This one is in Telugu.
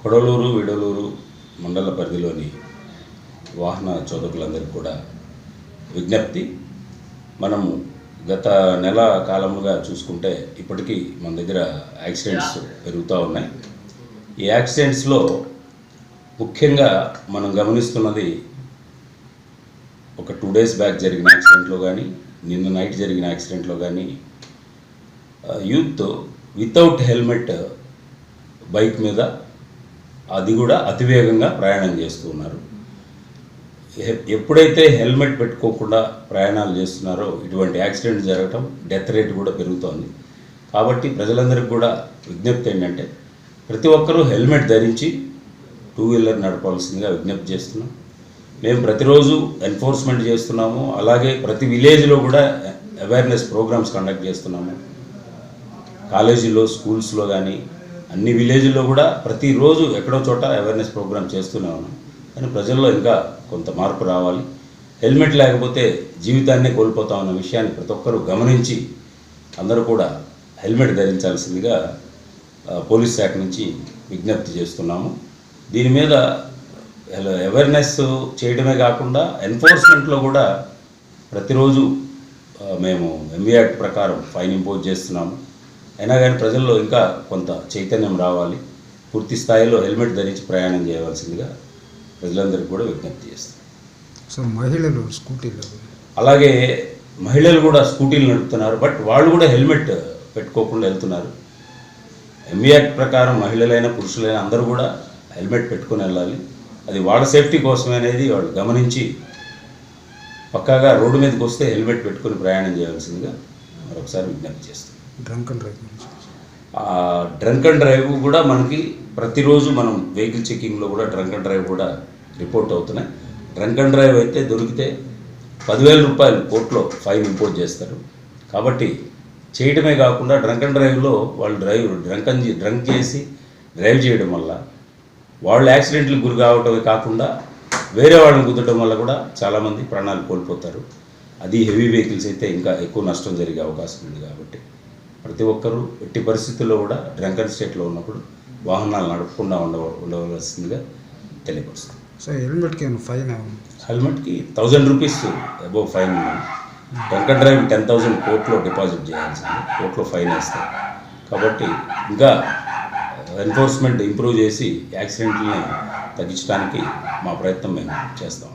కొడలూరు విడలూరు మండల పరిధిలోని వాహన చోదకులందరికీ కూడా విజ్ఞప్తి. మనము గత నెల కాలముగా చూసుకుంటే ఇప్పటికీ మన దగ్గర యాక్సిడెంట్స్ పెరుగుతూ ఉన్నాయి. ఈ యాక్సిడెంట్స్లో ముఖ్యంగా మనం గమనిస్తున్నది ఒక 2 days బ్యాక్ జరిగిన యాక్సిడెంట్లో కానీ నిన్న నైట్ జరిగిన యాక్సిడెంట్లో కానీ యూత్ వితౌట్ హెల్మెట్ బైక్ మీద, అది కూడా అతివేగంగా ప్రయాణం చేస్తూ ఉన్నారు. ఎప్పుడైతే హెల్మెట్ పెట్టుకోకుండా ప్రయాణాలు చేస్తున్నారో ఇటువంటి యాక్సిడెంట్ జరగటం, డెత్ రేట్ కూడా పెరుగుతోంది. కాబట్టి ప్రజలందరికీ కూడా విజ్ఞప్తి ఏంటంటే ప్రతి ఒక్కరూ హెల్మెట్ ధరించి 2-wheeler నడపాల్సిందిగా విజ్ఞప్తి చేస్తున్నాం. మేము ప్రతిరోజు ఎన్ఫోర్స్మెంట్ చేస్తున్నాము. అలాగే ప్రతి విలేజ్లో కూడా అవేర్నెస్ ప్రోగ్రామ్స్ కండక్ట్ చేస్తున్నాము. కాలేజీలో, స్కూల్స్లో కానీ అన్ని విలేజ్లో కూడా ప్రతిరోజు ఎక్కడో చోట అవేర్నెస్ ప్రోగ్రామ్ చేస్తూనే ఉన్నాం. కానీ ప్రజల్లో ఇంకా కొంత మార్పు రావాలి. హెల్మెట్ లేకపోతే జీవితాన్నే కోల్పోతా ఉన్న విషయాన్ని ప్రతి ఒక్కరూ గమనించి అందరూ కూడా హెల్మెట్ ధరించాల్సిందిగా పోలీస్ శాఖ నుంచి విజ్ఞప్తి చేస్తున్నాము. దీని మీద అవేర్నెస్ చేయడమే కాకుండా ఎన్ఫోర్స్మెంట్లో కూడా ప్రతిరోజు మేము ఎంవీ యాక్ట్ ప్రకారం ఫైన్ ఇంపోజ్ చేస్తున్నాము. అయినా కానీ ప్రజల్లో ఇంకా కొంత చైతన్యం రావాలి. పూర్తి స్థాయిలో హెల్మెట్ ధరించి ప్రయాణం చేయవలసిందిగా ప్రజలందరికీ కూడా విజ్ఞప్తి చేస్తాం. సో మహిళలు స్కూటీలు, అలాగే మహిళలు కూడా స్కూటీలు నడుపుతున్నారు. బట్ వాళ్ళు కూడా హెల్మెట్ పెట్టుకోకుండా వెళ్తున్నారు. ఎంవీ యాక్ట్ ప్రకారం మహిళలైనా పురుషులైనా అందరూ కూడా హెల్మెట్ పెట్టుకుని వెళ్ళాలి. అది వాళ్ళ సేఫ్టీ కోసమే అనేది వాళ్ళు గమనించి పక్కాగా రోడ్డు మీదకి వస్తే హెల్మెట్ పెట్టుకుని ప్రయాణం చేయవలసిందిగా మరొకసారి విజ్ఞప్తి చేస్తాం. Drunk and drive drunk and drive కూడా మనకి ప్రతిరోజు మనం వెహికల్ చెకింగ్లో కూడా డ్రంక్ అండ్ డ్రైవ్ కూడా రిపోర్ట్ అవుతున్నాయి. డ్రంక్ అండ్ డ్రైవ్ అయితే దొరికితే 10,000 రూపాయలు కోర్టులో ఫైన్ ఇంపోజ్ చేస్తారు. కాబట్టి చేయడమే కాకుండా డ్రంక్ అండ్ డ్రైవ్లో వాళ్ళు డ్రంక్ చేసి డ్రైవ్ చేయడం వల్ల వాళ్ళు యాక్సిడెంట్లకు గురి కావటమే కాకుండా వేరే వాళ్ళని గుద్దడం వల్ల కూడా చాలామంది ప్రాణాలు కోల్పోతారు. అది హెవీ వెహికల్స్ అయితే ఇంకా ఎక్కువ నష్టం జరిగే అవకాశం ఉంది. కాబట్టి ప్రతి ఒక్కరూ ఎట్టి పరిస్థితుల్లో కూడా డ్రంకన్ స్టేట్లో ఉన్నప్పుడు వాహనాలు నడపకుండా ఉండవలసిందిగా తెలియపరుస్తుంది. సో హెల్మెట్కి ఫైన్? హెల్మెట్కి 1000 రూపీస్ అబోవ్ ఫైన్ ఉంది. డ్రంకన్ డ్రైవ్ 10,000 కోర్టులో డిపాజిట్ చేయాల్సింది, కోర్టులో ఫైన్ వేస్తారు. కాబట్టి ఇంకా ఎన్ఫోర్స్మెంట్ ఇంప్రూవ్ చేసి యాక్సిడెంట్లని తగ్గించడానికి మా ప్రయత్నం మేము చేస్తాం.